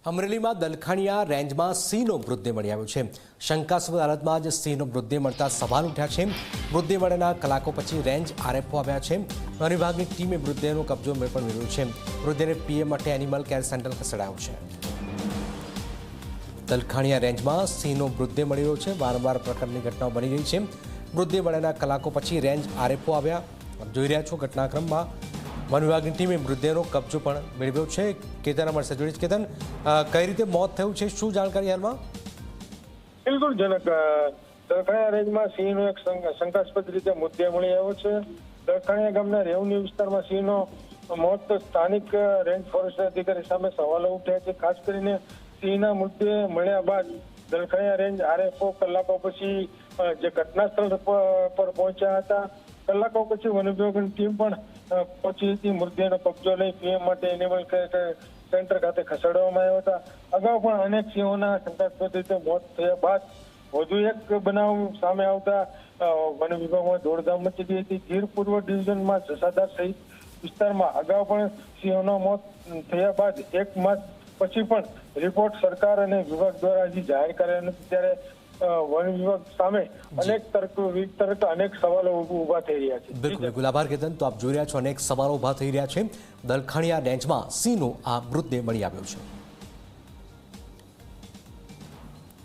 અમરેલીમાં દલખાણીયા રેન્જમાં સિંહનો મૃતદેહ મળી આવ્યો છે। શંકાસ્પદ હાલતમાં જ સિંહનો મૃતદેહ મળતા સવાલ ઉઠ્યા છે। મૃતદેહ મળ્યાના કલાકો પછી રેન્જ આરએફઓ આવ્યા છે। વન વિભાગની ટીમે મૃતદેહનો કબજો પણ મેળવ્યો છે। મૃતદેહને પીએમ માટે એનિમલ કેર સેન્ટર ખસેડાયો છે। દલખાણીયા રેન્જમાં સિંહનો મૃતદેહ મળી રહ્યો છે। વારંવાર પ્રકારની ઘટનાઓ બની રહી છે। મૃતદેહ મળ્યાના કલાકો પછી રેન્જ આરએફઓ આવ્યા। જોઈ રહ્યા છો ઘટનાક્રમમાં વન વિભાગની ટીમે મૃતદેહનો કબજો પણ મેળવ્યો છે। કેતન અમારી સાથે જોડીશ। કેતન, કઈ રીતે મોત થયું છે, શું જાણકારી હાલમાં? બિલકુલ જનક, દલખાણીયા રેન્જમાં સિંહનો એક શંકાસ્પદ રીતે મૃતદેહ મળી આવ્યો છે। દલખાણીયા ગામના રેવન્યુ વિસ્તારમાં સિંહનો મોત સ્થાનિક રેન્જ ફોરેસ્ટ અધિકારી સામે સવાલો ઉઠ્યા છે। ખાસ કરીને સિંહના મૃતદેહ મળ્યા બાદ દલખાણીયા રેન્જ આરએફઓ કલાકો પછી જે ઘટના સ્થળ પર પહોંચ્યા હતા। કલાકો પછી વન વિભાગની ટીમ પણ પહોંચી હતી। મૃતદેહનો કબજો લઈ પીએમ માટે એનિમલ સેન્ટર ખાતે ખસેડવામાં આવ્યા હતા। અગાઉ પણ અનેક સિંહોના શંકાસ્પદ રીતે મોત થયા બાદ વધુ એક બનાવ સામે આવતા વન વિભાગમાં દોડધામ મચી ગઈ હતી। ગીર પૂર્વ ડિવિઝનમાં જસાદાર સહિત વિસ્તારમાં અગાઉ પણ સિંહોના મોત થયા બાદ એક માસ પછી પણ રિપોર્ટ સરકાર અને વિભાગ દ્વારા હજી જાહેર કર્યા નથી। ત્યારે વન વિભાગ સામે અનેક સવાલો ઉભા થઈ રહ્યા છે। બિલકુલ આભાર કેતન। તો આપ જોઈ રહ્યા છો, અનેક સવાલો ઉભા થઈ રહ્યા છે। દલખાણીયા રેન્જમાં સિંહનો આ મૃતદેહ મળી આવ્યો છે।